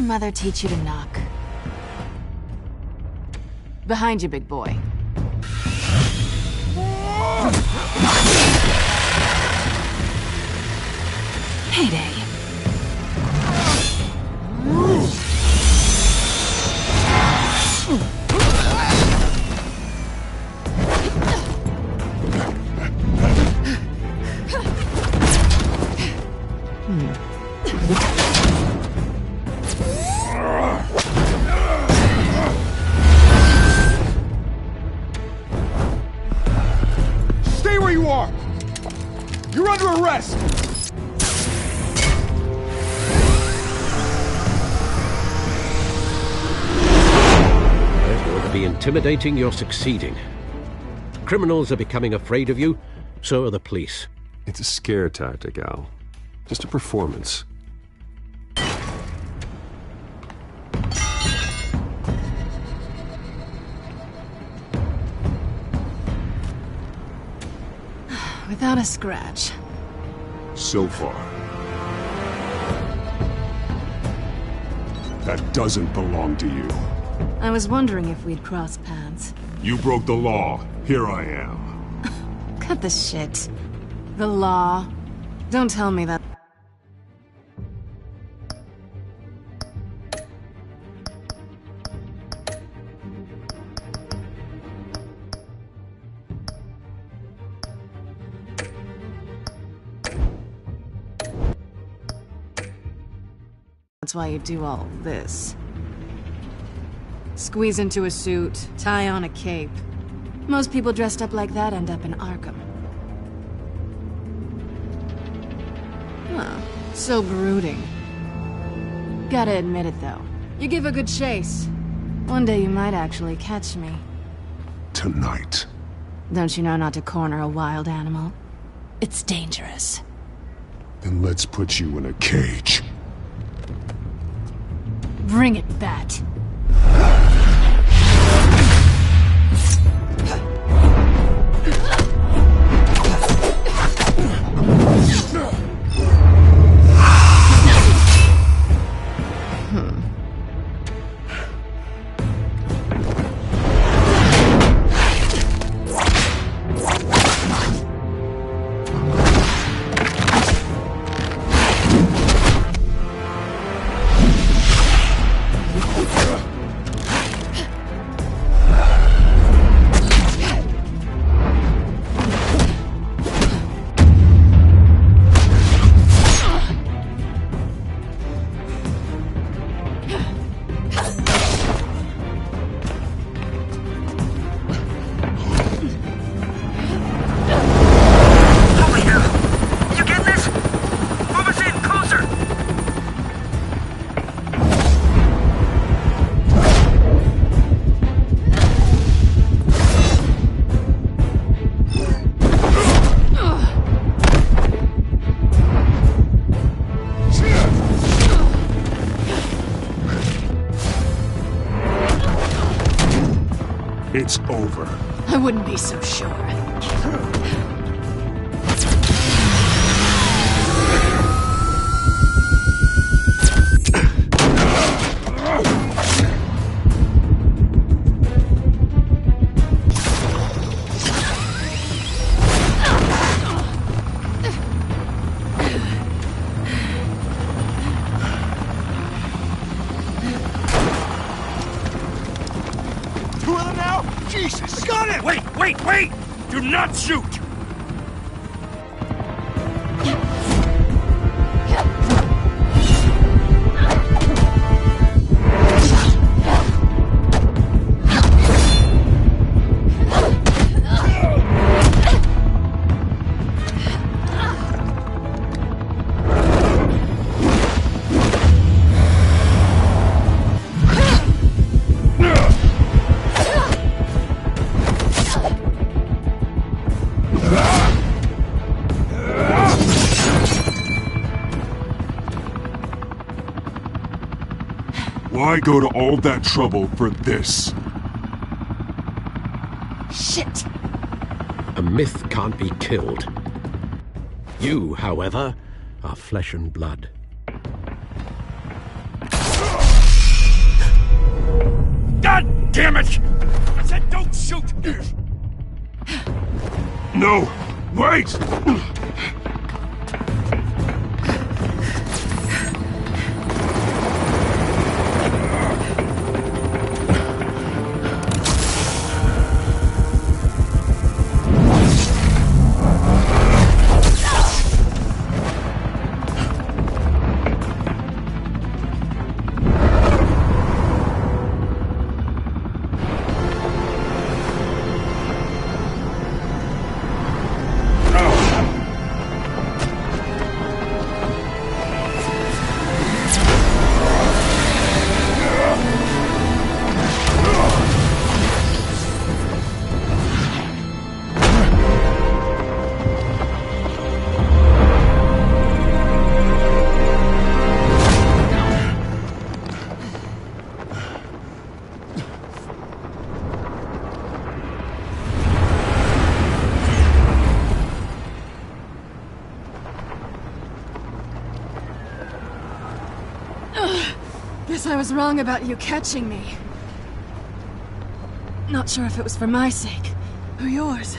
your mother teach you to knock? Behind you, big boy. Heyday. Stay where you are! You're under arrest! You're to be intimidating, you're succeeding. Criminals are becoming afraid of you, so are the police. It's a scare tactic, Al. Just a performance. Without a scratch. So far. That doesn't belong to you. I was wondering if we'd cross paths. You broke the law. Here I am. Cut the shit. The law. Don't tell me that. That's why you do all this. Squeeze into a suit, tie on a cape. Most people dressed up like that end up in Arkham. Oh, so brooding. Gotta admit it, though. You give a good chase. One day you might actually catch me. Tonight. Don't you know not to corner a wild animal? It's dangerous. Then let's put you in a cage. Bring it, Bat. It's over. I wouldn't be so sure. Two of them now? Jesus! Got it! Wait! Do not shoot! Why go to all that trouble for this? Shit! A myth can't be killed. You, however, are flesh and blood. God damn it! I said don't shoot! No! Wait! Guess I was wrong about you catching me. Not sure if it was for my sake, or yours.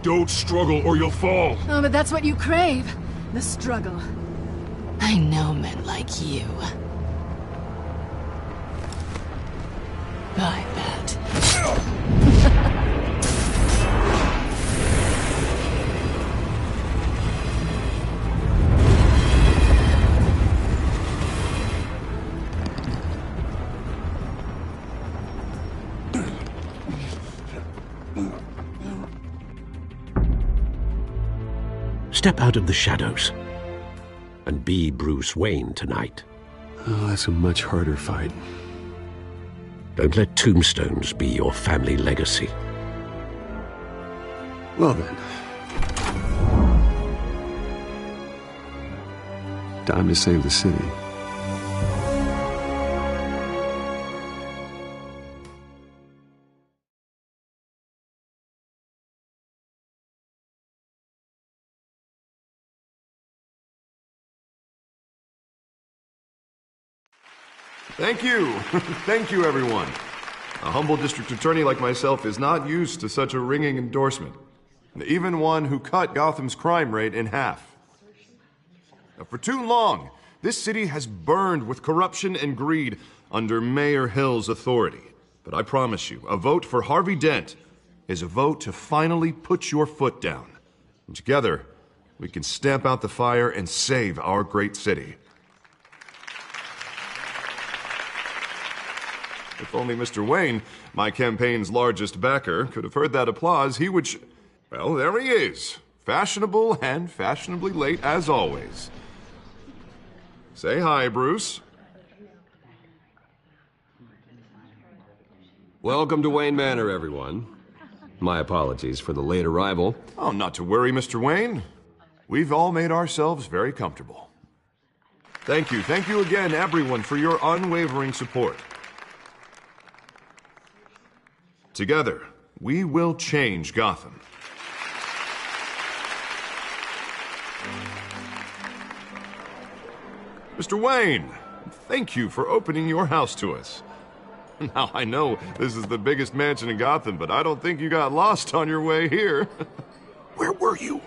Don't struggle or you'll fall. Oh, but that's what you crave. The struggle. I know men like you. I bet. Step out of the shadows and be Bruce Wayne tonight. Oh, that's a much harder fight. Don't let tombstones be your family legacy. Well then. Time to save the city. Thank you. Thank you, everyone. A humble district attorney like myself is not used to such a ringing endorsement. Even one who cut Gotham's crime rate in half. For too long, this city has burned with corruption and greed under Mayor Hill's authority. But I promise you, a vote for Harvey Dent is a vote to finally put your foot down. And together, we can stamp out the fire and save our great city. If only Mr. Wayne, my campaign's largest backer, could have heard that applause, he would well, there he is. Fashionable and fashionably late as always. Say hi, Bruce. Welcome to Wayne Manor, everyone. My apologies for the late arrival. Oh, not to worry, Mr. Wayne. We've all made ourselves very comfortable. Thank you again, everyone, for your unwavering support. Together, we will change Gotham. Mr. Wayne, thank you for opening your house to us. Now, I know this is the biggest mansion in Gotham, but I don't think you got lost on your way here. Where were you?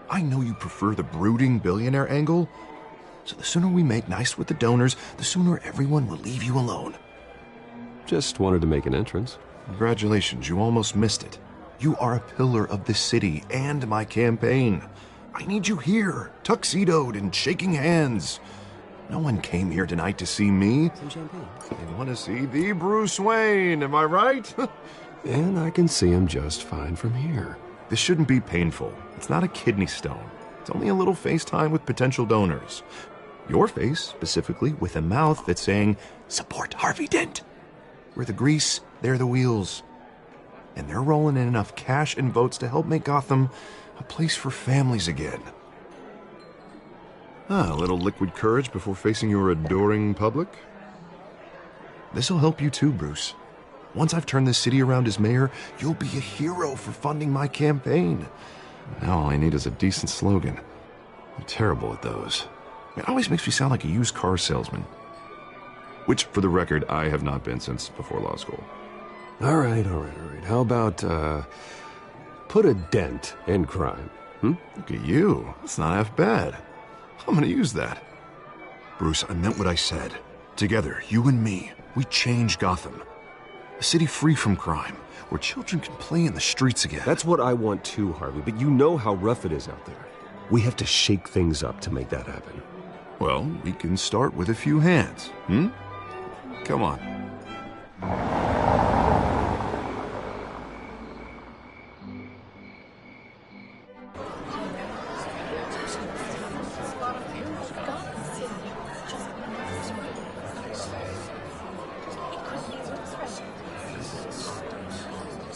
I know you prefer the brooding billionaire angle, so the sooner we make nice with the donors, the sooner everyone will leave you alone. Just wanted to make an entrance. Congratulations, you almost missed it. You are a pillar of this city and my campaign. I need you here, tuxedoed and shaking hands. No one came here tonight to see me. Some champagne. They want to see the Bruce Wayne, am I right? And I can see him just fine from here. This shouldn't be painful. It's not a kidney stone. It's only a little FaceTime with potential donors. Your face, specifically, with a mouth that's saying, support Harvey Dent. We're the grease, they're the wheels. And they're rolling in enough cash and votes to help make Gotham a place for families again. A little liquid courage before facing your adoring public. This'll help you too, Bruce. Once I've turned this city around as mayor, you'll be a hero for funding my campaign. Now all I need is a decent slogan. I'm terrible at those. It always makes me sound like a used car salesman. Which, for the record, I have not been since before law school. All right. How about, put a dent in crime? Look at you. That's not half bad. I'm gonna use that. Bruce, I meant what I said. Together, you and me, we change Gotham. A city free from crime, where children can play in the streets again. That's what I want too, Harvey, but you know how rough it is out there. We have to shake things up to make that happen. Well, we can start with a few hands, Come on.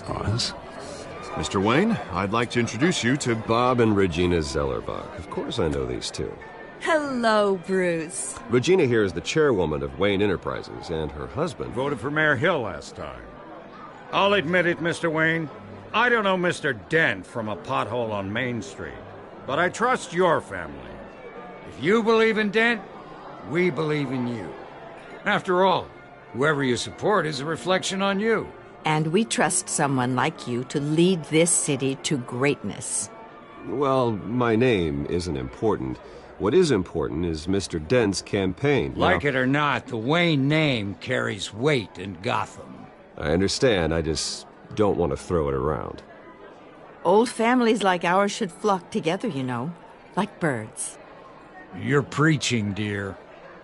Oz? Mr. Wayne, I'd like to introduce you to Bob and Regina Zellerbach. Of course I know these two. Hello, Bruce. Regina here is the chairwoman of Wayne Enterprises, and her husband... Voted for Mayor Hill last time. I'll admit it, Mr. Wayne. I don't know Mr. Dent from a pothole on Main Street, but I trust your family. If you believe in Dent, we believe in you. After all, whoever you support is a reflection on you. And we trust someone like you to lead this city to greatness. Well, my name isn't important. What is important is Mr. Dent's campaign. Like it or not, the Wayne name carries weight in Gotham. I understand, I just don't want to throw it around. Old families like ours should flock together, you know, like birds. You're preaching, dear.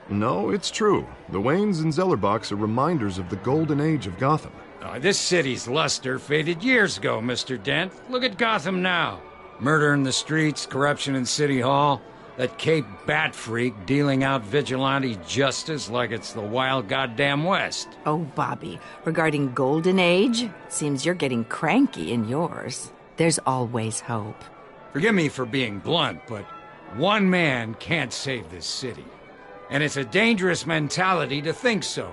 No, it's true. The Waynes and Zellerbachs are reminders of the golden age of Gotham. This city's luster faded years ago, Mr. Dent. Look at Gotham now. Murder in the streets, corruption in City Hall, that Cape Bat freak dealing out vigilante justice like it's the wild goddamn West. Oh, Bobby, regarding Golden Age, seems you're getting cranky in yours. There's always hope. Forgive me for being blunt, but one man can't save this city. And it's a dangerous mentality to think so.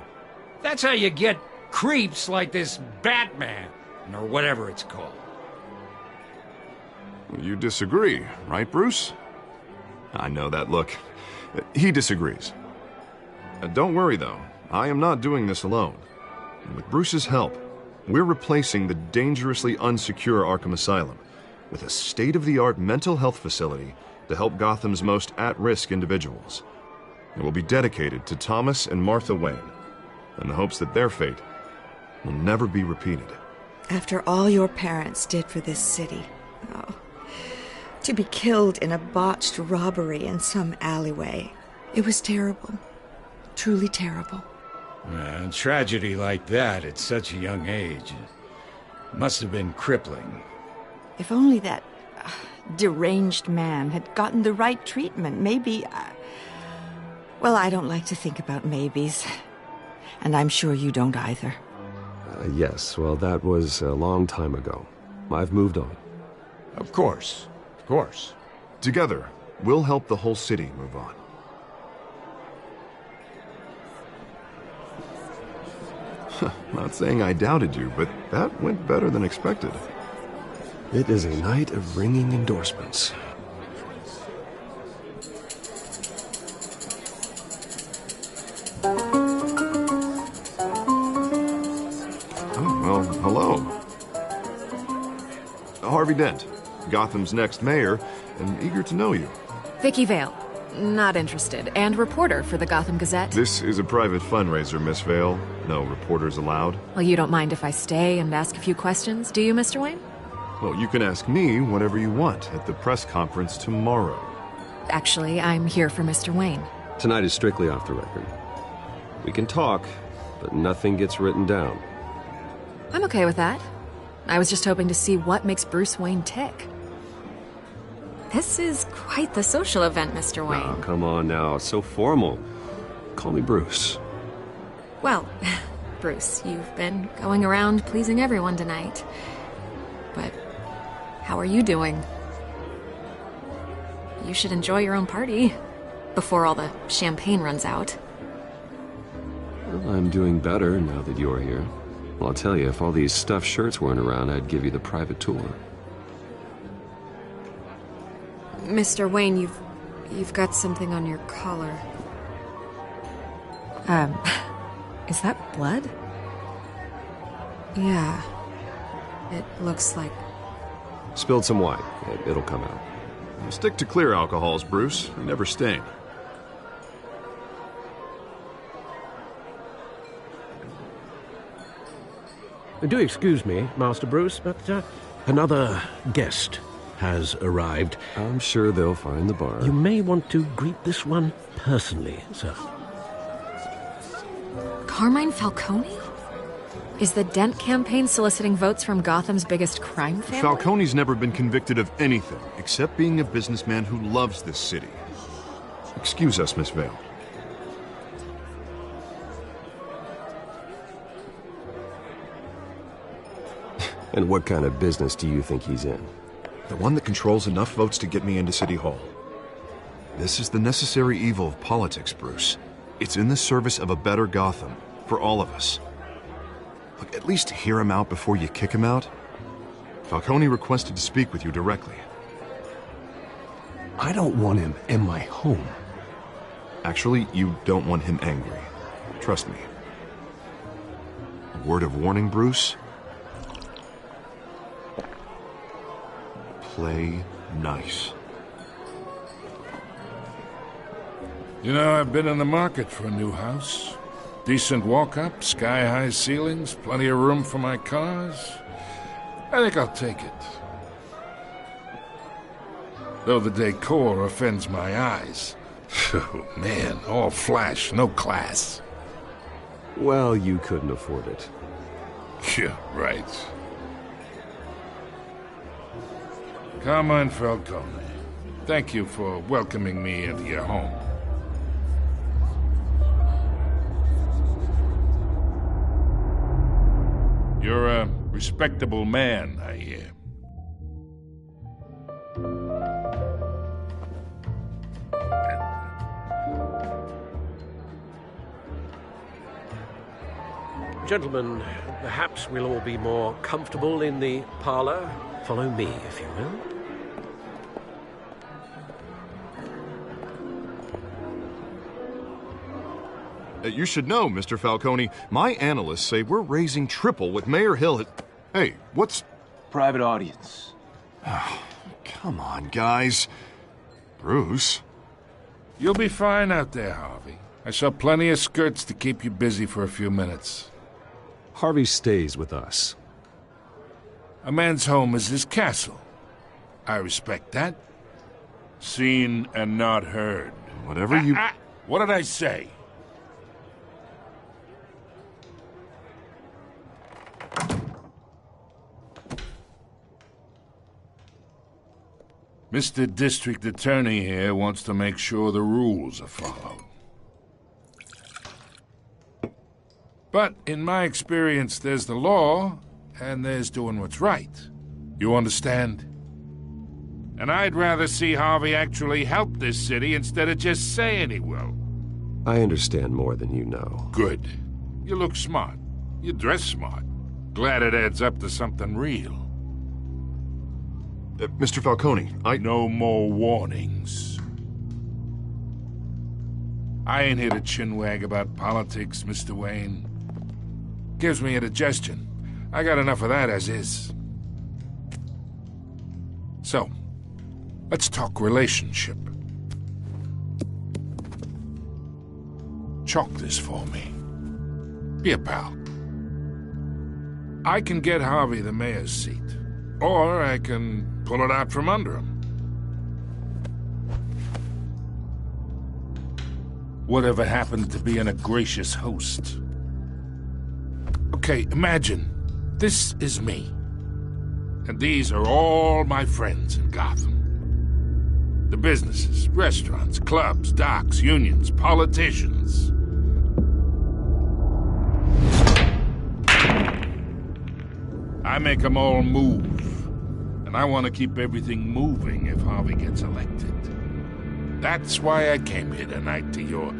That's how you get creeps like this Batman, or whatever it's called. You disagree, right, Bruce? I know that look. He disagrees. Don't worry, though. I am not doing this alone. With Bruce's help, we're replacing the dangerously unsecure Arkham Asylum with a state-of-the-art mental health facility to help Gotham's most at-risk individuals. It will be dedicated to Thomas and Martha Wayne, in the hopes that their fate will never be repeated. After all your parents did for this city, to be killed in a botched robbery in some alleyway, it was terrible. Truly terrible. A tragedy like that at such a young age must have been crippling. If only that deranged man had gotten the right treatment, maybe... Well, I don't like to think about maybes. And I'm sure you don't either. Yes, well, that was a long time ago. I've moved on. Of course. Of course. Together, we'll help the whole city move on. Not saying I doubted you, but that went better than expected. It is a night of ringing endorsements. Oh, well, hello. Harvey Dent, Gotham's next mayor, and eager to know you. Vicky Vale. Not interested. And reporter for the Gotham Gazette. This is a private fundraiser, Miss Vale. No reporters allowed. Well, you don't mind if I stay and ask a few questions, do you, Mr. Wayne? Well, you can ask me whatever you want at the press conference tomorrow. Actually, I'm here for Mr. Wayne. Tonight is strictly off the record. We can talk, but nothing gets written down. I'm okay with that. I was just hoping to see what makes Bruce Wayne tick. This is quite the social event, Mr. Wayne. Oh, come on now. It's so formal. Call me Bruce. Well, Bruce, you've been going around pleasing everyone tonight. But how are you doing? You should enjoy your own party before all the champagne runs out. Well, I'm doing better now that you're here. Well, I'll tell you, if all these stuffed shirts weren't around, I'd give you the private tour. Mr. Wayne, you've got something on your collar. Is that blood? Yeah. It looks like... Spilled some wine. It'll come out. Stick to clear alcohols, Bruce. They never stain. Do excuse me, Master Bruce, but another guest has arrived. I'm sure they'll find the bar. You may want to greet this one personally, sir. Carmine Falcone? Is the Dent campaign soliciting votes from Gotham's biggest crime family? Falcone's never been convicted of anything except being a businessman who loves this city. Excuse us, Miss Vale. And what kind of business do you think he's in? The one that controls enough votes to get me into City Hall. This is the necessary evil of politics, Bruce. It's in the service of a better Gotham, for all of us. Look, at least hear him out before you kick him out. Falcone requested to speak with you directly. I don't want him in my home. Actually, you don't want him angry. Trust me. A word of warning, Bruce. Play nice. You know, I've been in the market for a new house. Decent walk-up, sky-high ceilings, plenty of room for my cars. I think I'll take it. Though the decor offends my eyes. Oh, man, all flash, no class. Well, you couldn't afford it. Yeah, right. Carmine Falcone, thank you for welcoming me into your home. You're a respectable man, I hear. Gentlemen, perhaps we'll all be more comfortable in the parlor. Follow me, if you will. You should know, Mr. Falcone, my analysts say we're raising triple what Mayor Hill had... Hey, what's... Private audience. Oh, come on, guys. Bruce? You'll be fine out there, Harvey. I saw plenty of skirts to keep you busy for a few minutes. Harvey stays with us. A man's home is his castle. I respect that. Seen and not heard. Whatever you... What did I say? Mr. District Attorney here wants to make sure the rules are followed. But in my experience, there's the law, and there's doing what's right. You understand? And I'd rather see Harvey actually help this city instead of just saying he will. I understand more than you know. Good. You look smart. You dress smart. Glad it adds up to something real. Mr. Falcone, No more warnings. I ain't here to chinwag about politics, Mr. Wayne. Gives me indigestion. I got enough of that as is. So, let's talk relationship. Chalk this for me. Be a pal. I can get Harvey the mayor's seat, or I can pull it out from under him. Whatever happened to being a gracious host? Okay, imagine this is me, and these are all my friends in Gotham. The businesses, restaurants, clubs, docks, unions, politicians. I make them all move. And I want to keep everything moving if Harvey gets elected. That's why I came here tonight to your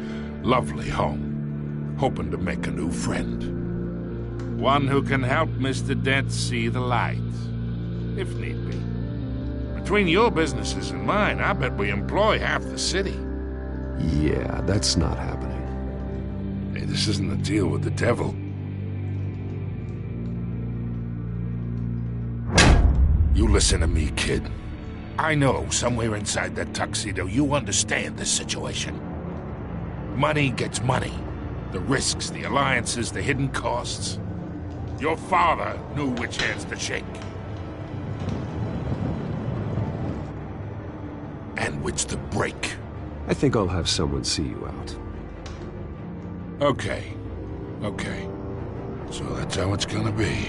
lovely home, hoping to make a new friend. One who can help Mr. Dent see the light, if need be. Between your businesses and mine, I bet we employ half the city. Yeah, that's not happening. Hey, this isn't a deal with the devil. You listen to me, kid. I know somewhere inside that tuxedo you understand this situation. Money gets money. The risks, the alliances, the hidden costs. Your father knew which hands to shake. And which to break. I think I'll have someone see you out. Okay. So that's how it's gonna be.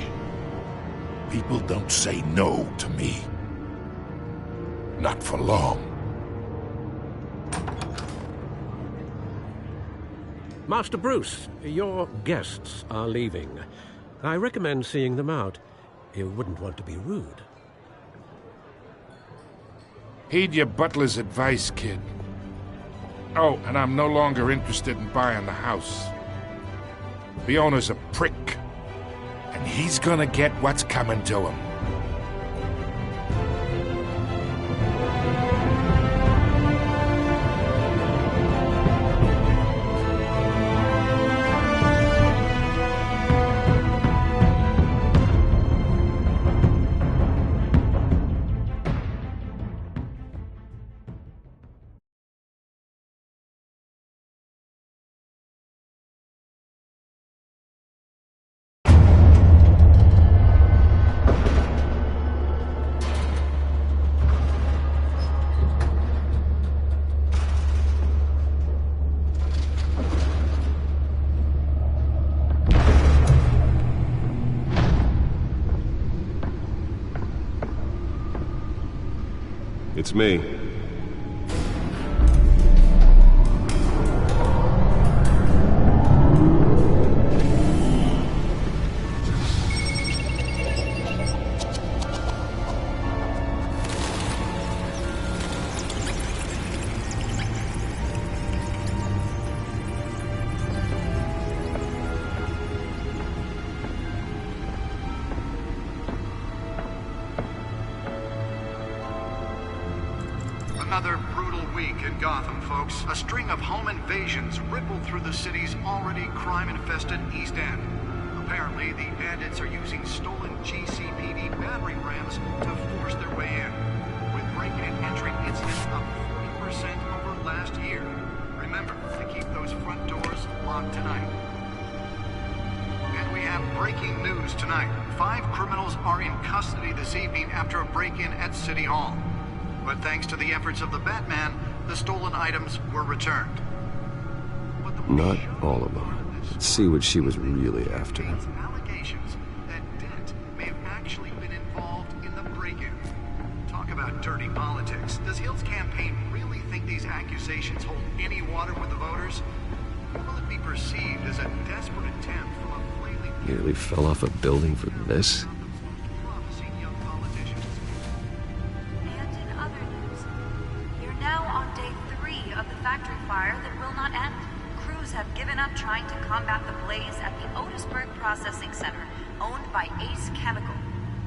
People don't say no to me. Not for long. Master Bruce, your guests are leaving. I recommend seeing them out. You wouldn't want to be rude. Heed your butler's advice, kid. Oh, and I'm no longer interested in buying the house. The owner's a prick. And he's gonna get what's coming to him. It's me. Another brutal week in Gotham, folks. A string of home invasions rippled through the city's already crime-infested East End. Apparently, the bandits are using stolen GCPD battering rams to force their way in, with breaking and entering incidents up 40% over last year. Remember to keep those front doors locked tonight. And we have breaking news tonight. 5 criminals are in custody this evening after a break-in at City Hall. But thanks to the efforts of the Batman, the stolen items were returned. Not all of them. Let's see what she was really after. Allegations that Dent may have actually been involved in the break-in. Talk about dirty politics. Does Hill's campaign really think these accusations hold any water with the voters? Will it be perceived as a desperate attempt from a flailing... Nearly fell off a building for this? Have given up trying to combat the blaze at the Otisburg Processing Center, owned by Ace Chemical.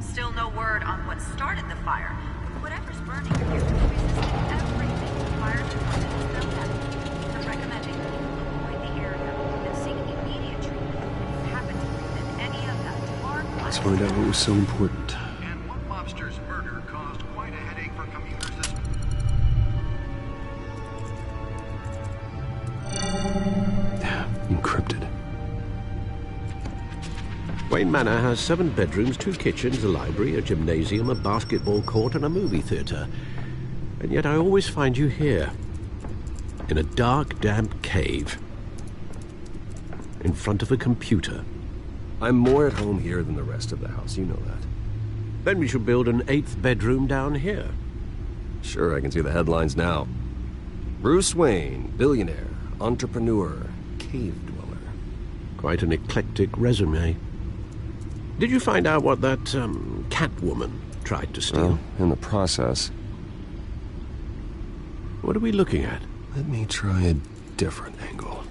Still no word on what started the fire, but whatever's burning here is resisting everything the fire department has built at. They're recommending people avoid the area and seek immediate treatment if you happen to breathe in any of that tar. Let's find out what was so important. And one mobster's murder caused quite a headache for commuters this Encrypted. Wayne Manor has 7 bedrooms, 2 kitchens, a library, a gymnasium, a basketball court, and a movie theater. And yet I always find you here, in a dark, damp cave, in front of a computer. I'm more at home here than the rest of the house, you know that. Then we should build an 8th bedroom down here. Sure, I can see the headlines now. Bruce Wayne, billionaire, entrepreneur, cave dweller. Quite an eclectic resume. Did you find out what that, Catwoman tried to steal? Well, in the process. What are we looking at? Let me try a different angle.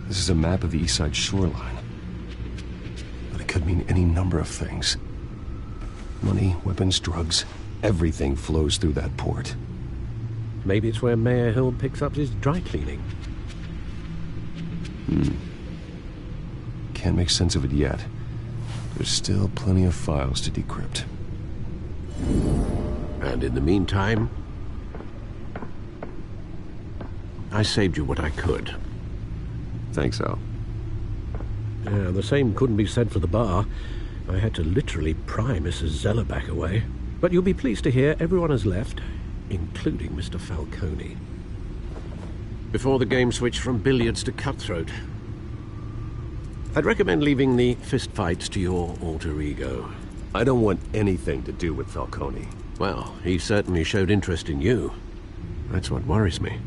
This is a map of the east side shoreline. But it could mean any number of things. Money, weapons, drugs, everything flows through that port. Maybe it's where Mayor Hill picks up his dry cleaning. Can't make sense of it yet. There's still plenty of files to decrypt. And in the meantime, I saved you what I could. Thanks, Al. Yeah, the same couldn't be said for the bar. I had to literally pry Mrs. Zeller back away. But you'll be pleased to hear everyone has left, including Mr. Falcone. Before the game switched from billiards to cutthroat. I'd recommend leaving the fistfights to your alter ego. I don't want anything to do with Falcone. Well, he certainly showed interest in you. That's what worries me.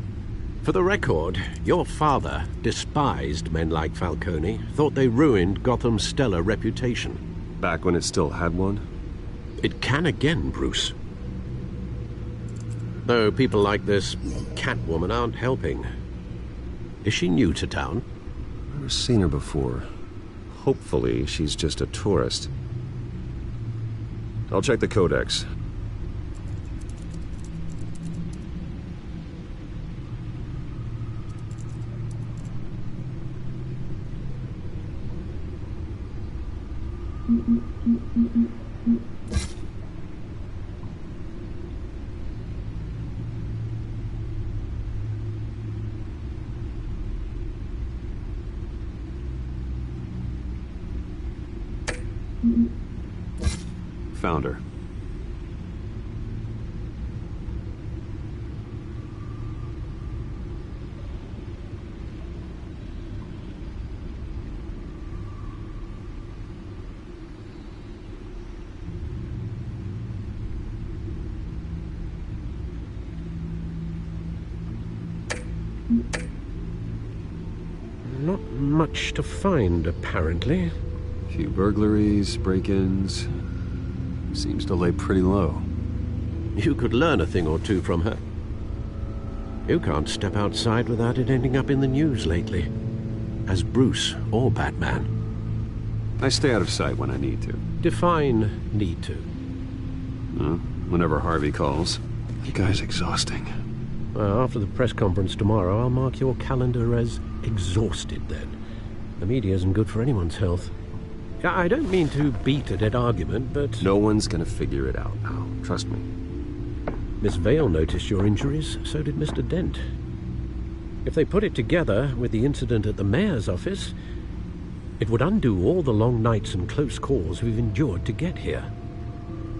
For the record, your father despised men like Falcone, thought they ruined Gotham's stellar reputation. Back when it still had one? It can again, Bruce. Though people like this Catwoman aren't helping. Is she new to town? I've never seen her before. Hopefully, she's just a tourist. I'll check the codex. Found her. Not much to find, apparently. A few burglaries, break-ins. Seems to lay pretty low. You could learn a thing or two from her. You can't step outside without it ending up in the news lately. As Bruce or Batman. I stay out of sight when I need to. Define need to. Whenever Harvey calls. The guy's exhausting. Well, after the press conference tomorrow, I'll mark your calendar as exhausted then. The media isn't good for anyone's health. I don't mean to beat a dead argument, but... No one's gonna figure it out now. Trust me. Miss Vale noticed your injuries, so did Mr. Dent. If they put it together with the incident at the mayor's office, it would undo all the long nights and close calls we've endured to get here.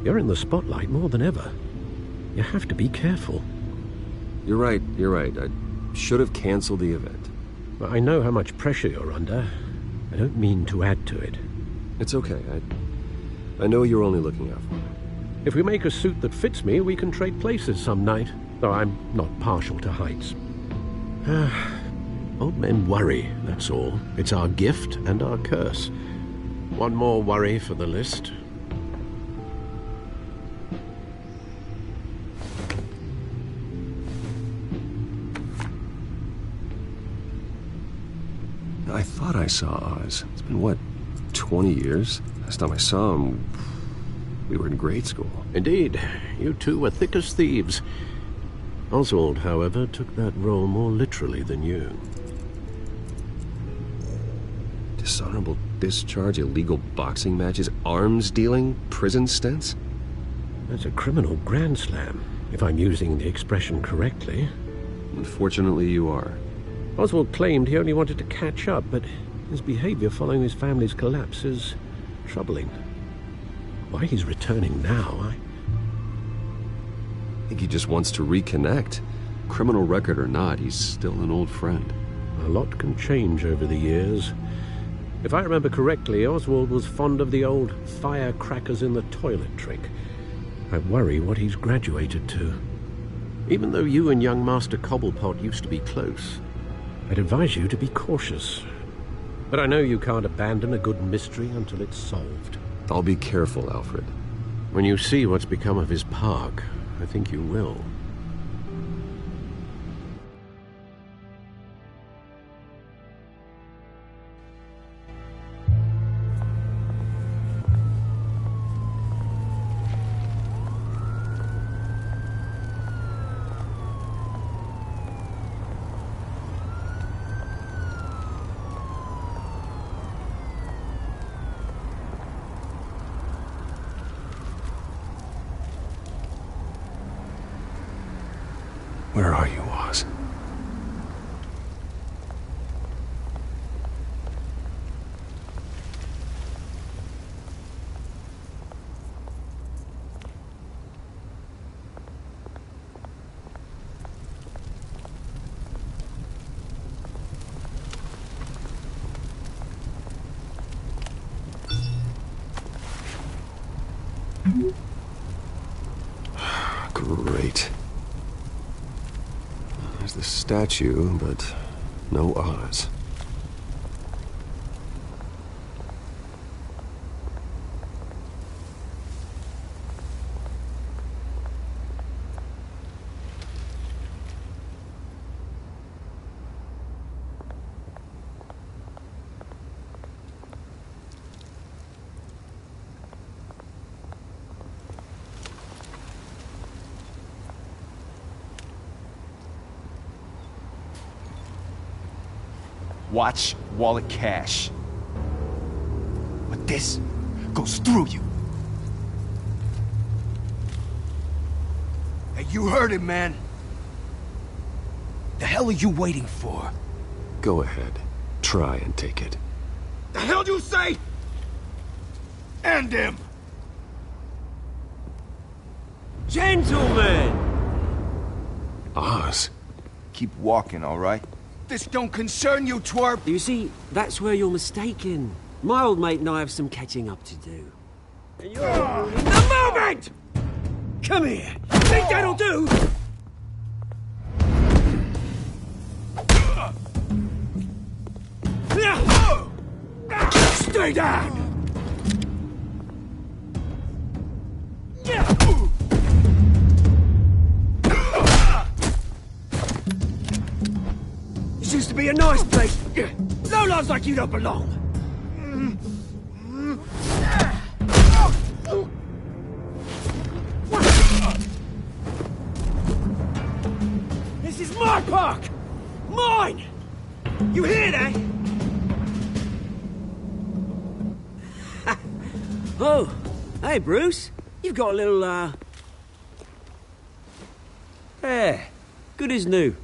You're in the spotlight more than ever. You have to be careful. You're right. I should have canceled the event. Well, I know how much pressure you're under. I don't mean to add to it. It's okay. I know you're only looking out for me. If we make a suit that fits me, we can trade places some night. Though I'm not partial to heights. Old men worry, that's all. It's our gift and our curse. One more worry for the list. I thought I saw Oz. It's been, what, 20 years? Last time I saw him, we were in grade school. Indeed. You two were thick as thieves. Oswald, however, took that role more literally than you. Dishonorable discharge, illegal boxing matches, arms dealing, prison stints? That's a criminal grand slam, if I'm using the expression correctly. Unfortunately, you are. Oswald claimed he only wanted to catch up, but his behavior following his family's collapse is troubling. Why he's returning now, I think he just wants to reconnect. Criminal record or not, he's still an old friend. A lot can change over the years. If I remember correctly, Oswald was fond of the old firecrackers in the toilet trick. I worry what he's graduated to. Even though you and young Master Cobblepot used to be close, I'd advise you to be cautious. But I know you can't abandon a good mystery until it's solved. I'll be careful, Alfred. When you see what's become of his park, I think you will. Where are you, Oz? Great. There's the statue, but no Oz. Watch wallet cash. But this goes through you. Hey, you heard it, man. The hell are you waiting for? Go ahead. Try and take it. The hell do you say? End him! Gentlemen! Oz? Keep walking, all right? This don't concern you, twerp! You see, that's where you're mistaken. My old mate and I have some catching up to do. And you're ruining the moment! Come here! Think that'll do? Stay down! This used to be a nice place. Lowlifes like you don't belong. This is my park! Mine! You hear that? Oh, hey, Bruce. You've got a little, yeah, good as new.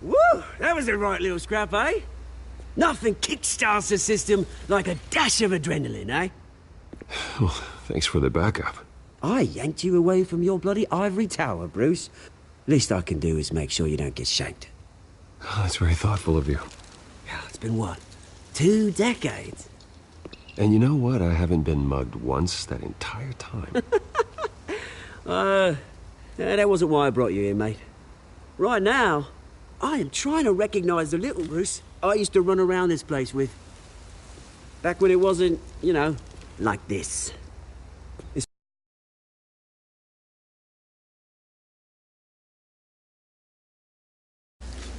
Woo! That was a right little scrap, eh? Nothing kickstarts the system like a dash of adrenaline, eh? Well, thanks for the backup. I yanked you away from your bloody ivory tower, Bruce. Least I can do is make sure you don't get shanked. Oh, that's very thoughtful of you. Yeah, it's been what? 2 decades? And you know what? I haven't been mugged once that entire time. That wasn't why I brought you here, mate. Right now, I am trying to recognize the little Bruce I used to run around this place with. Back when it wasn't, you know, like this. This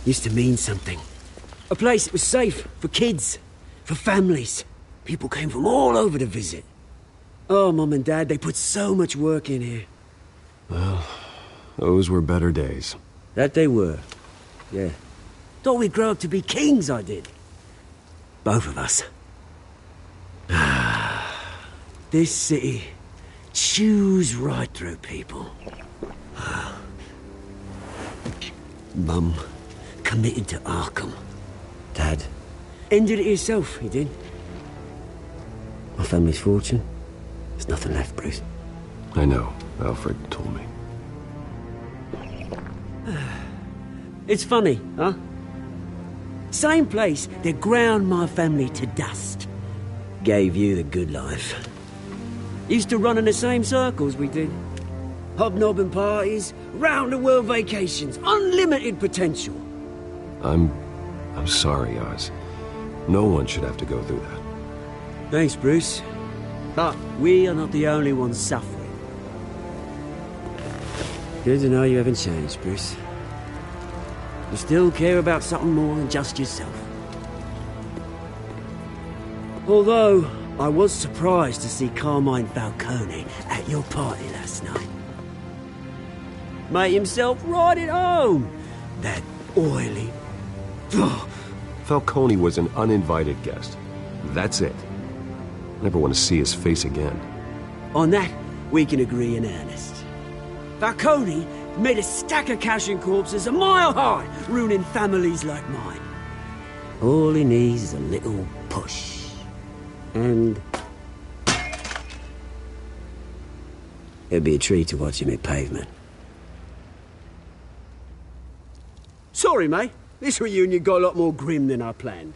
used to mean something. A place that was safe for kids, for families. People came from all over to visit. Oh, Mum and Dad, they put so much work in here. Well, those were better days. That they were. Yeah. Thought we'd grow up to be kings, I did. Both of us. This city chews right through people. Mum committed to Arkham. Dad ended it himself, he did. My family's fortune. There's nothing left, Bruce. I know. Alfred told me. It's funny, huh? Same place that ground my family to dust. Gave you the good life. Used to run in the same circles we did. Hobnobbing parties, round-the-world vacations, unlimited potential. I'm sorry, Oz. No one should have to go through that. Thanks, Bruce. But we are not the only ones suffering. Good to know you haven't changed, Bruce. You still care about something more than just yourself. Although, I was surprised to see Carmine Falcone at your party last night. Made himself right at home. That oily... Falcone was an uninvited guest. That's it. Never want to see his face again. On that, we can agree in earnest. Falcone made a stack of cashing corpses a mile high, ruining families like mine. All he needs is a little push. And it'd be a treat to watch him hit pavement. Sorry, mate. This reunion got a lot more grim than I planned.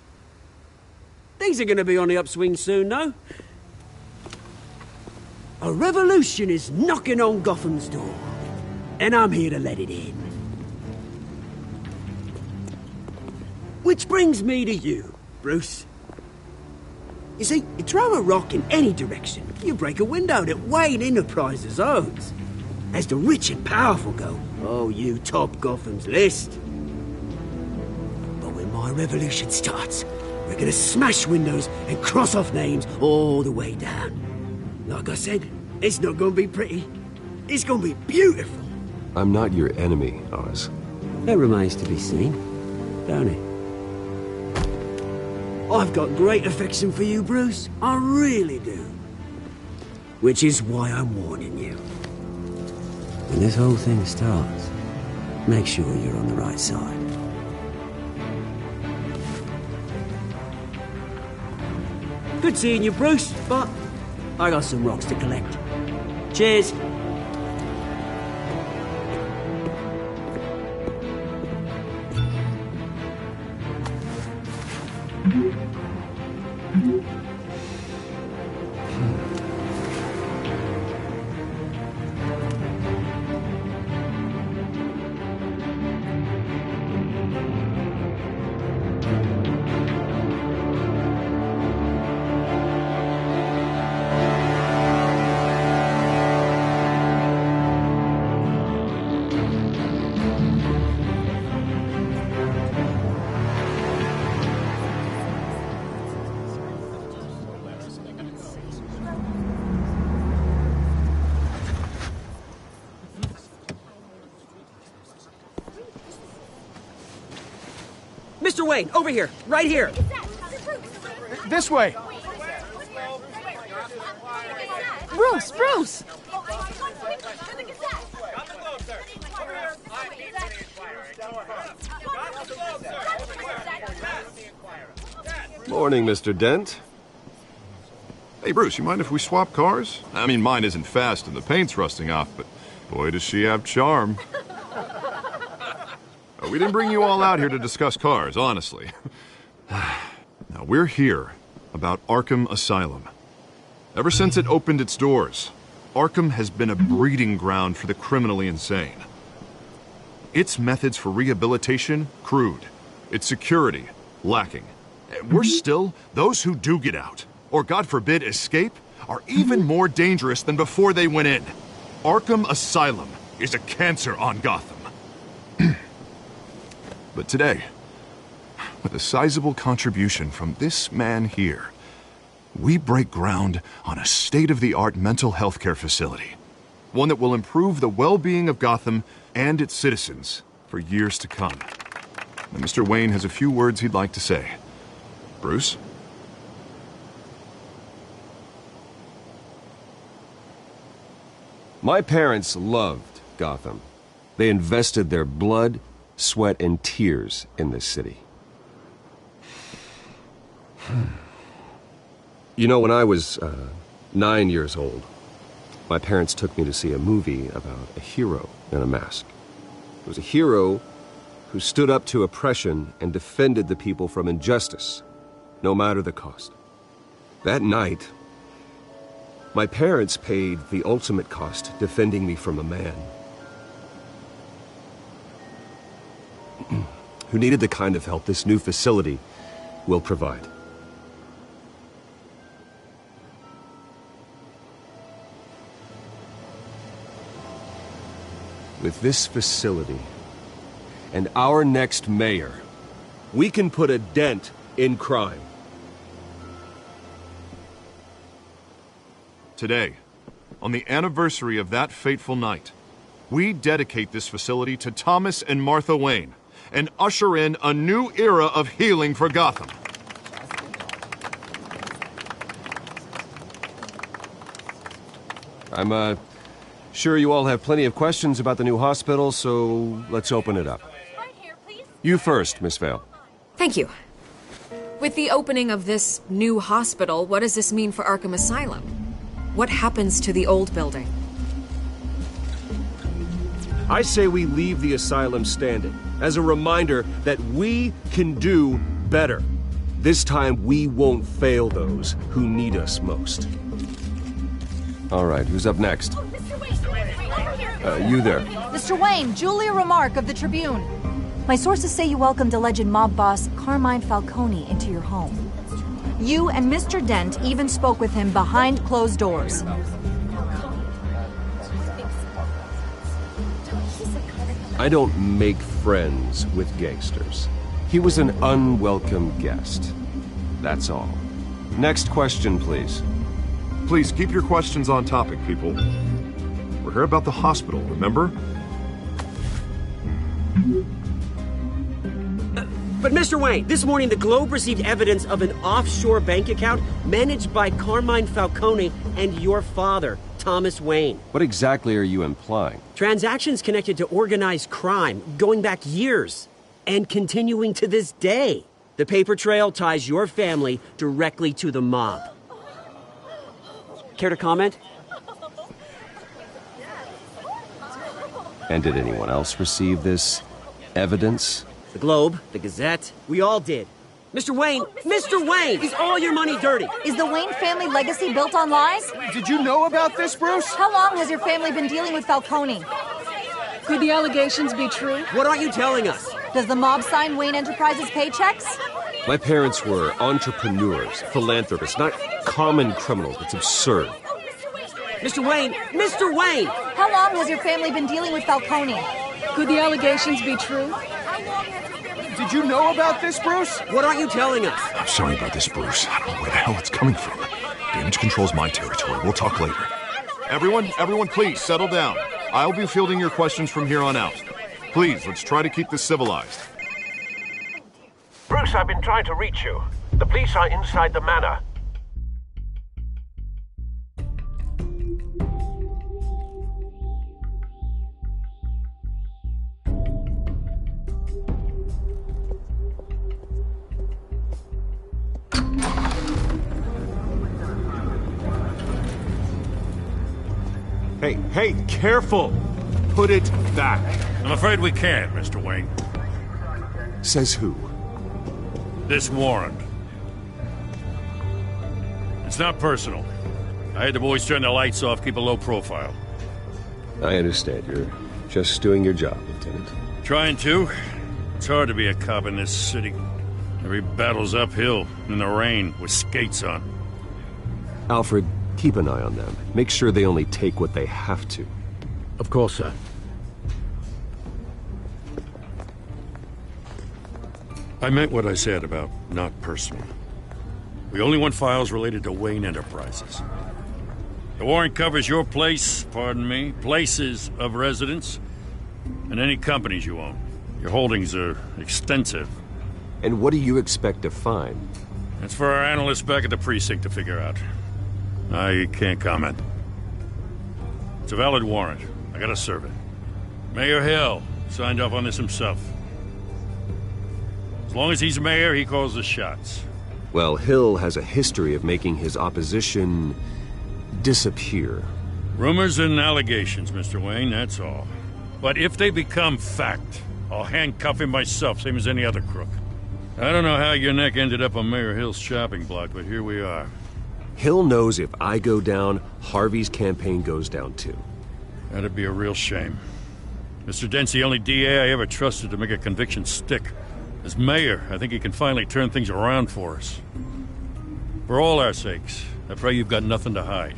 Things are going to be on the upswing soon, though. A revolution is knocking on Gotham's door, and I'm here to let it in. Which brings me to you, Bruce. You see, you throw a rock in any direction, you break a window that Wayne Enterprises owns. As the rich and powerful go, oh, you top Gotham's list. But when my revolution starts, we're gonna smash windows and cross off names all the way down. Like I said, it's not gonna be pretty. It's gonna be beautiful. I'm not your enemy, Oz. That remains to be seen, don't it? I've got great affection for you, Bruce. I really do. Which is why I'm warning you. When this whole thing starts, make sure you're on the right side. Good seeing you, Bruce, but I got some rocks to collect. Cheers. Mr. Wayne, over here, right here. This way. Bruce, Bruce! Morning, Mr. Dent. Hey, Bruce, you mind if we swap cars? I mean, mine isn't fast and the paint's rusting off, but boy, does she have charm. We didn't bring you all out here to discuss cars, honestly. Now, we're here about Arkham Asylum. Ever since it opened its doors, Arkham has been a breeding ground for the criminally insane. Its methods for rehabilitation, crude. Its security, lacking. Worse still, those who do get out, or God forbid escape, are even more dangerous than before they went in. Arkham Asylum is a cancer on Gotham. But today, with a sizable contribution from this man here, we break ground on a state-of-the-art mental health care facility. One that will improve the well-being of Gotham and its citizens for years to come. And Mr. Wayne has a few words he'd like to say. Bruce? My parents loved Gotham. They invested their blood, sweat, and tears in this city. You know, when I was 9 years old, my parents took me to see a movie about a hero in a mask. It was a hero who stood up to oppression and defended the people from injustice, no matter the cost. That night, my parents paid the ultimate cost defending me from a man who needed the kind of help this new facility will provide. With this facility and our next mayor, we can put a dent in crime. Today, on the anniversary of that fateful night, we dedicate this facility to Thomas and Martha Wayne and usher in a new era of healing for Gotham. Sure, you all have plenty of questions about the new hospital, so let's open it up. You first, Miss Vale. Thank you. With the opening of this new hospital, what does this mean for Arkham Asylum? What happens to the old building? I say we leave the asylum standing, as a reminder that we can do better. This time, we won't fail those who need us most. All right, who's up next? You there. Mr. Wayne, Julia Remark of the Tribune. My sources say you welcomed alleged mob boss Carmine Falcone into your home. You and Mr. Dent even spoke with him behind closed doors. I don't make friends with gangsters. He was an unwelcome guest. That's all. Next question, please. Please keep your questions on topic, people. We're here about the hospital, remember? But Mr. Wayne, this morning the Globe received evidence of an offshore bank account managed by Carmine Falcone and your father, Thomas Wayne. What exactly are you implying? Transactions connected to organized crime going back years and continuing to this day. The paper trail ties your family directly to the mob. Care to comment? And did anyone else receive this evidence? The Globe, the Gazette, we all did. Mr. Wayne, is all your money dirty? Is the Wayne family legacy built on lies? Did you know about this, Bruce? How long has your family been dealing with Falcone? Could the allegations be true? What aren't you telling us? Does the mob sign Wayne Enterprises paychecks? My parents were entrepreneurs, philanthropists, not common criminals. It's absurd. Mr. Wayne! How long has your family been dealing with Falcone? Could the allegations be true? Did you know about this, Bruce? What aren't you telling us? I'm sorry about this, Bruce. I don't know where the hell it's coming from. Damage control's my territory. We'll talk later. Everyone, please, settle down. I'll be fielding your questions from here on out. Please, let's try to keep this civilized. Bruce, I've been trying to reach you. The police are inside the manor. Hey, careful! Put it back. I'm afraid we can't, Mr. Wayne. Says who? This warrant. It's not personal. I had the boys turn the lights off, keep a low profile. I understand. You're just doing your job, Lieutenant. Trying to. It's hard to be a cop in this city. Every battle's uphill, in the rain, with skates on. Alfred, keep an eye on them. Make sure they only take what they have to. Of course, sir. I meant what I said about not personal. We only want files related to Wayne Enterprises. The warrant covers your place, places of residence, and any companies you own. Your holdings are extensive. And what do you expect to find? That's for our analysts back at the precinct to figure out. I can't comment. It's a valid warrant. I gotta serve it. Mayor Hill signed off on this himself. As long as he's mayor, he calls the shots. Well, Hill has a history of making his opposition disappear. Rumors and allegations, Mr. Wayne, that's all. But if they become fact, I'll handcuff him myself, same as any other crook. I don't know how your neck ended up on Mayor Hill's shopping block, but here we are. Hill knows if I go down, Harvey's campaign goes down too. That'd be a real shame. Mr. Dent's the only DA I ever trusted to make a conviction stick. As mayor, I think he can finally turn things around for us. For all our sakes, I pray you've got nothing to hide.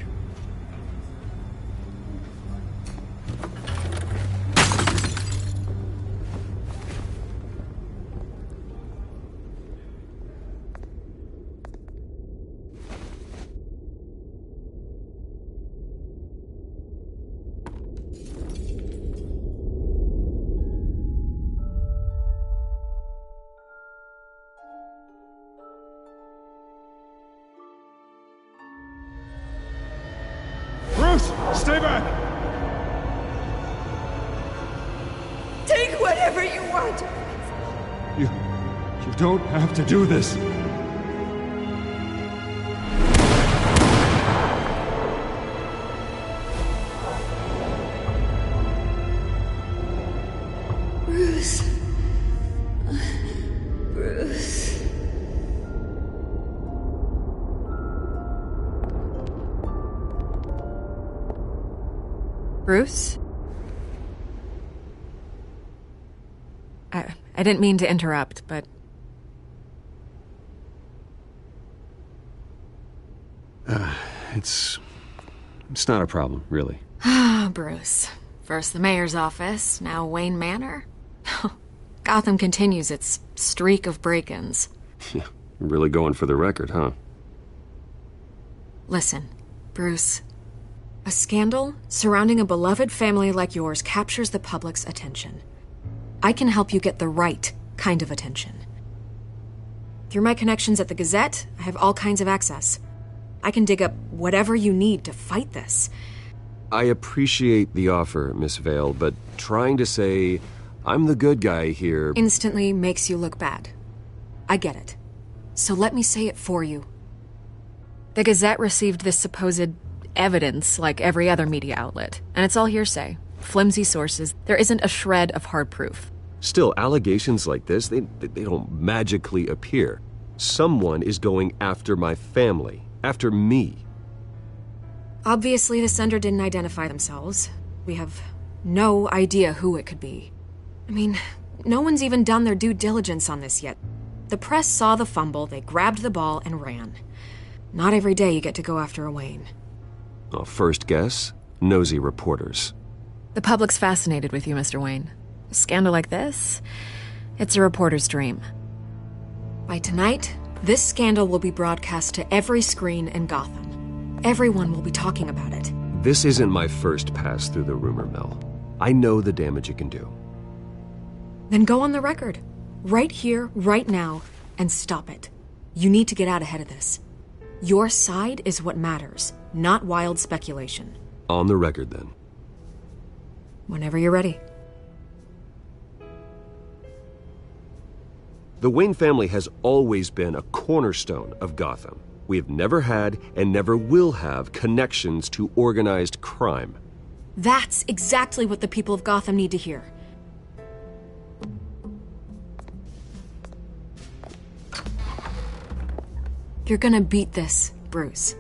Stay back! whatever you want. You don't have to do this. Bruce. Bruce. Bruce? I didn't mean to interrupt, but... It's not a problem, really. Ah, Bruce. First the mayor's office, now Wayne Manor. Gotham continues its streak of break-ins. Yeah, you're really going for the record, huh? Listen, Bruce. A scandal surrounding a beloved family like yours captures the public's attention. I can help you get the right kind of attention. Through my connections at the Gazette, I have all kinds of access. I can dig up whatever you need to fight this. I appreciate the offer, Miss Vale, but trying to say I'm the good guy here instantly makes you look bad. I get it. So let me say it for you. The Gazette received this supposed evidence like every other media outlet, and it's all hearsay. Flimsy sources. There isn't a shred of hard proof. Still, allegations like this, they don't magically appear. Someone is going after my family, after me. Obviously, the sender didn't identify themselves. We have no idea who it could be. I mean, no one's even done their due diligence on this yet. The press saw the fumble, they grabbed the ball and ran. Not every day you get to go after a Wayne. Well, first guess, nosy reporters. The public's fascinated with you, Mr. Wayne. A scandal like this, it's a reporter's dream. By tonight, this scandal will be broadcast to every screen in Gotham. Everyone will be talking about it. This isn't my first pass through the rumor mill. I know the damage it can do. Then go on the record. Right here, right now, and stop it. You need to get out ahead of this. Your side is what matters, not wild speculation. On the record, then. Whenever you're ready. The Wayne family has always been a cornerstone of Gotham. We have never had and never will have connections to organized crime. That's exactly what the people of Gotham need to hear. You're gonna beat this, Bruce.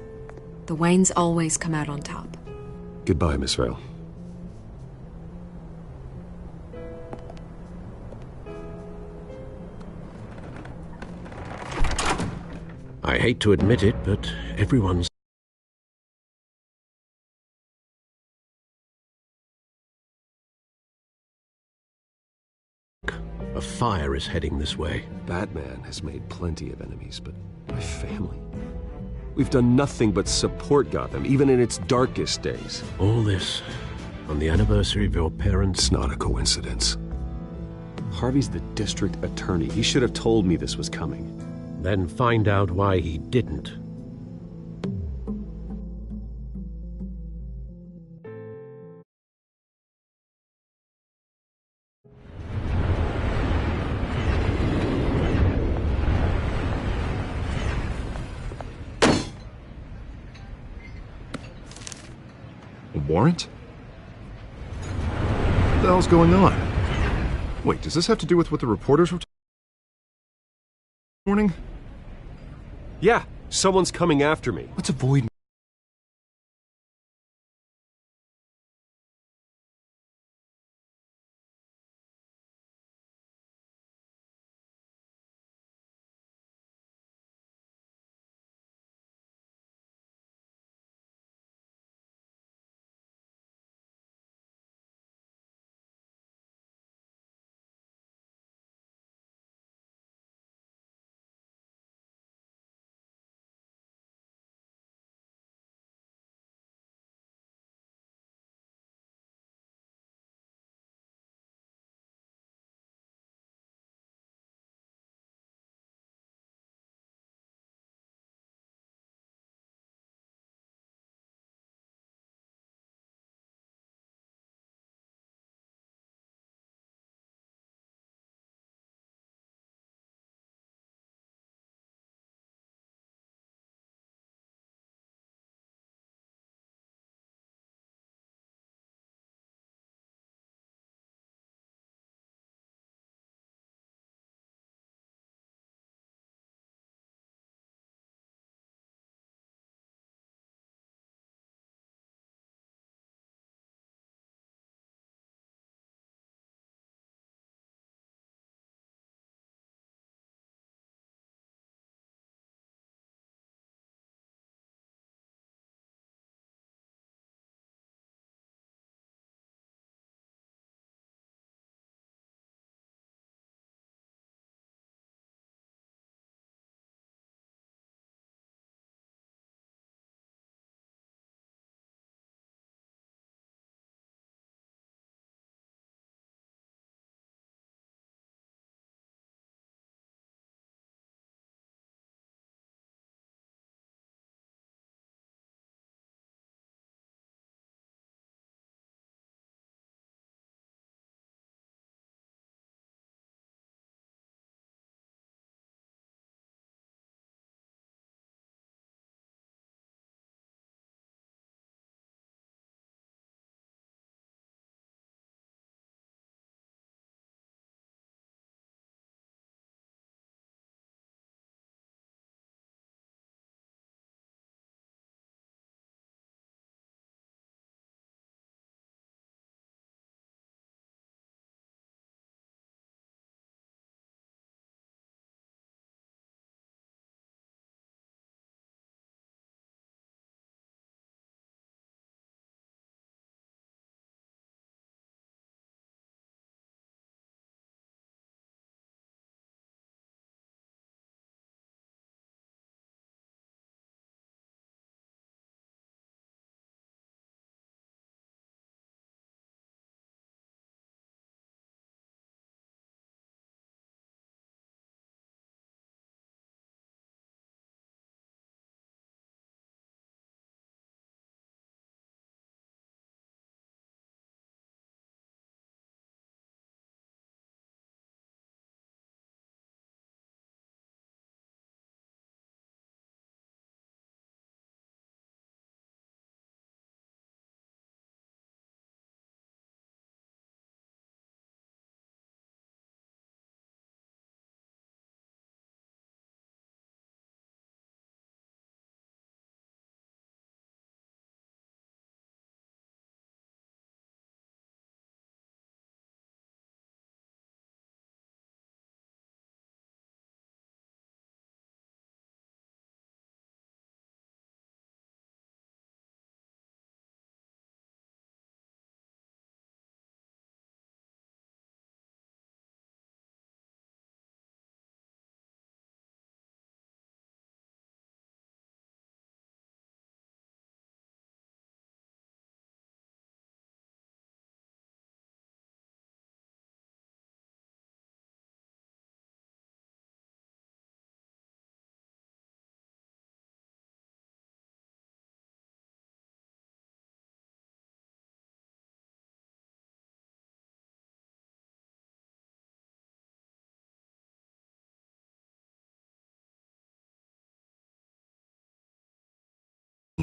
The Waynes always come out on top. Goodbye, Miss Vale. I hate to admit it, but everyone's... A fire is heading this way. Batman has made plenty of enemies, but my family... We've done nothing but support Gotham, even in its darkest days. All this on the anniversary of your parents'... It's not a coincidence. Harvey's the district attorney. He should have told me this was coming. Then find out why he didn't. A warrant? What the hell's going on? Wait, does this have to do with what the reporters were morning? Yeah, someone's coming after me. Let's avoid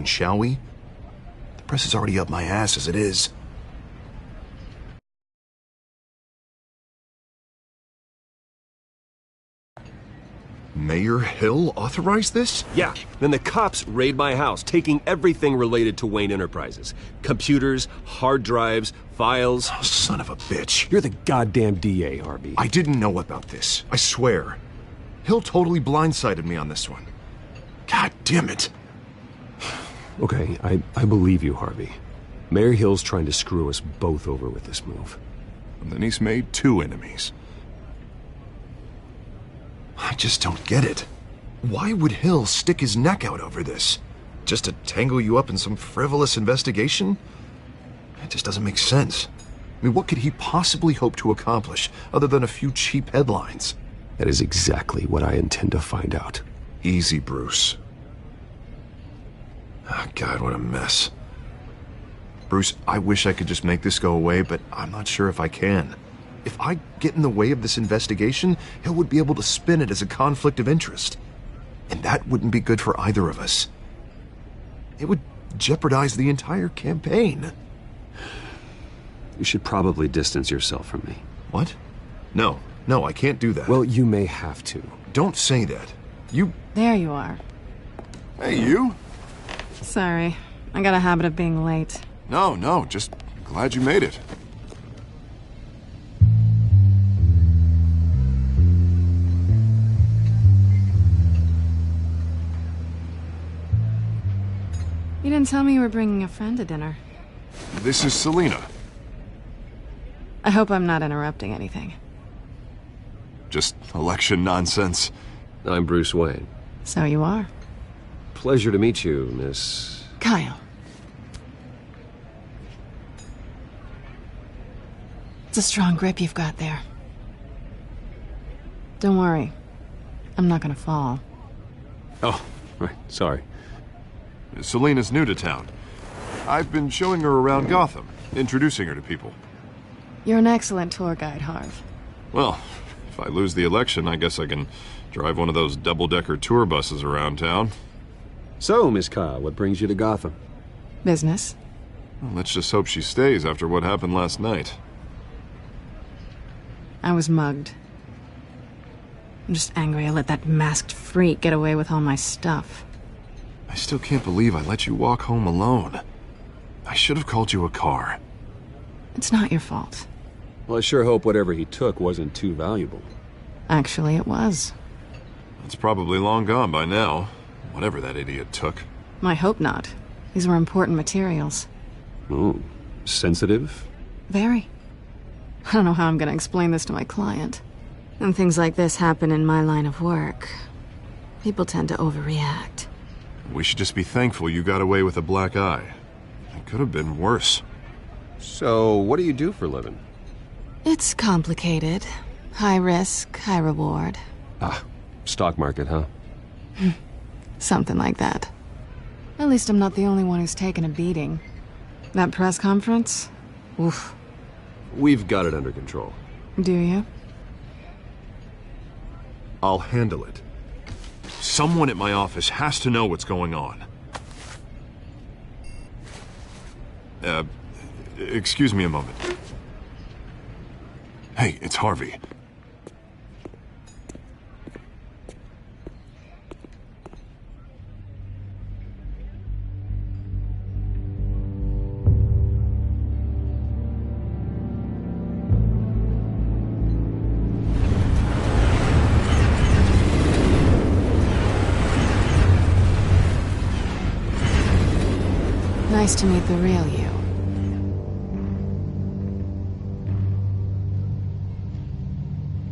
shall we? The press is already up my ass as it is. Mayor Hill authorized this? Yeah, then the cops raid my house, taking everything related to Wayne Enterprises. Computers, hard drives, files. Oh, son of a bitch. You're the goddamn DA, Harvey. I didn't know about this. I swear. Hill totally blindsided me on this one. God damn it. Okay, I believe you, Harvey. Mayor Hill's trying to screw us both over with this move. And then he's made 2 enemies. I just don't get it. Why would Hill stick his neck out over this? Just to tangle you up in some frivolous investigation? It just doesn't make sense. I mean, what could he possibly hope to accomplish other than a few cheap headlines? That is exactly what I intend to find out. Easy, Bruce. Oh, God, what a mess. Bruce, I wish I could just make this go away, but I'm not sure if I can. If I get in the way of this investigation, Hill would be able to spin it as a conflict of interest. And that wouldn't be good for either of us. It would jeopardize the entire campaign. You should probably distance yourself from me. What? No, I can't do that. Well, you may have to. Don't say that. You... There you are. Hey, you? Sorry. I got a habit of being late. No, just glad you made it. You didn't tell me you were bringing a friend to dinner. This is Selina. I hope I'm not interrupting anything. Just election nonsense. I'm Bruce Wayne. So you are. Pleasure to meet you, Miss... Kyle. It's a strong grip you've got there. Don't worry. I'm not gonna fall. Oh, right, sorry. Selina's new to town. I've been showing her around Gotham, introducing her to people. You're an excellent tour guide, Harv. Well, if I lose the election, I guess I can drive one of those double-decker tour buses around town. So, Miss Kyle, what brings you to Gotham? Business. Well, let's just hope she stays after what happened last night. I was mugged. I'm just angry I let that masked freak get away with all my stuff. I still can't believe I let you walk home alone. I should have called you a car. It's not your fault. Well, I sure hope whatever he took wasn't too valuable. Actually, it was. It's probably long gone by now, whatever that idiot took. I hope not. These were important materials. Ooh, sensitive? Very. I don't know how I'm gonna explain this to my client. When things like this happen in my line of work, people tend to overreact. We should just be thankful you got away with a black eye. It could have been worse. So, what do you do for a living? It's complicated. High risk, high reward. Ah, stock market, huh? Something like that. At least I'm not the only one who's taken a beating. That press conference? Oof. We've got it under control. Do you? I'll handle it. Someone at my office has to know what's going on. Excuse me a moment. Hey, it's Harvey. Nice to meet the real you.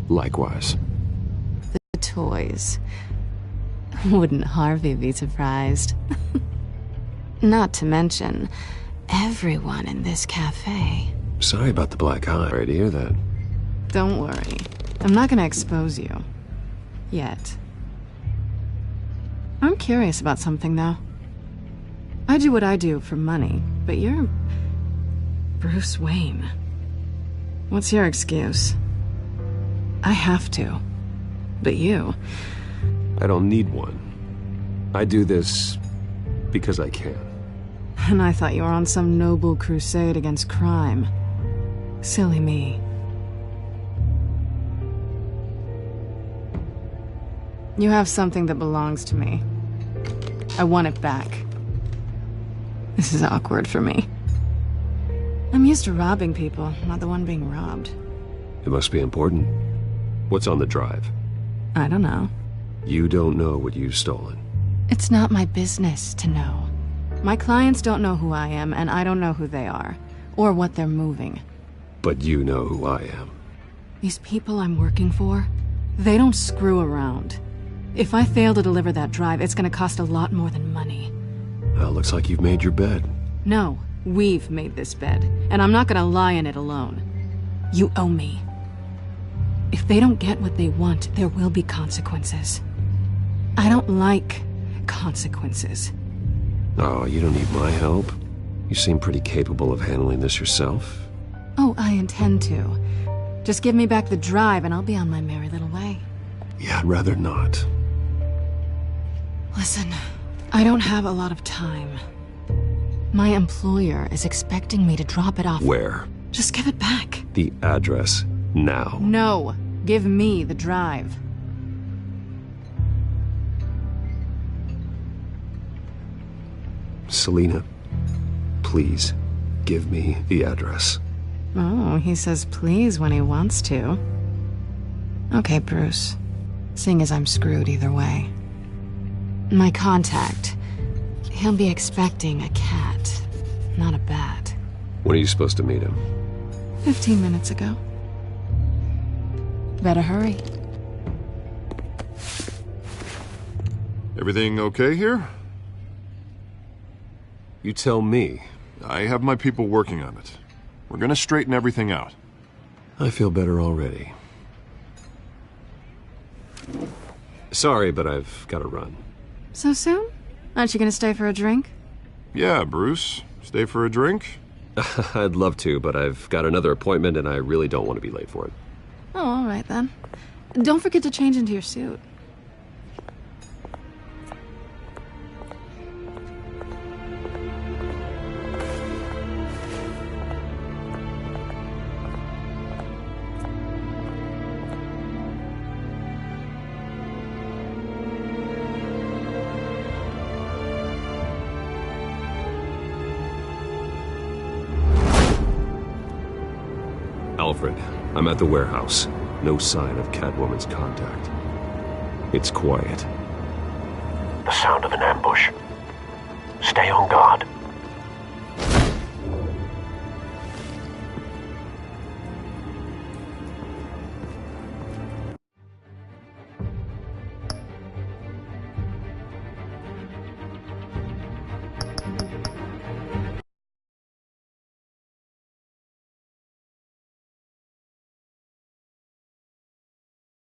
Likewise. The toys. Wouldn't Harvey be surprised? Not to mention, everyone in this cafe. Sorry about the black eye. Sorry to hear that. Don't worry. I'm not gonna expose you. Yet. I'm curious about something, though. I do what I do for money, but you're... Bruce Wayne. What's your excuse? I have to. But you... I don't need one. I do this Because I can. And I thought you were on some noble crusade against crime. Silly me. You have something that belongs to me. I want it back. This is awkward for me. I'm used to robbing people, not the one being robbed. It must be important. What's on the drive? I don't know. You don't know what you've stolen. It's not my business to know. My clients don't know who I am, and I don't know who they are, or what they're moving. But you know who I am. These people I'm working for, they don't screw around. If I fail to deliver that drive, it's gonna cost a lot more than money. Well, looks like you've made your bed. No, we've made this bed, and I'm not gonna lie in it alone. You owe me. If they don't get what they want, there will be consequences. I don't like consequences. Oh, you don't need my help. You seem pretty capable of handling this yourself. Oh, I intend to. Just give me back the drive and I'll be on my merry little way. Yeah, I'd rather not. Listen, I don't have a lot of time. My employer is expecting me to drop it off. Where? Just give it back. The address, now. No, give me the drive. Selina, please, give me the address. Oh, he says please when he wants to. Okay, Bruce. Seeing as I'm screwed either way. My contact. He'll be expecting a cat, not a bat. When are you supposed to meet him? 15 minutes ago. Better hurry. Everything okay here? You tell me. I have my people working on it. We're gonna straighten everything out. I feel better already. Sorry, but I've got to run. So soon? Aren't you gonna stay for a drink? Yeah, Bruce. Stay for a drink? I'd love to, but I've got another appointment and I really don't want to be late for it. Oh, all right then. Don't forget to change into your suit. Alfred, I'm at the warehouse. No sign of Catwoman's contact. It's quiet. The sound of an ambush. Stay on guard.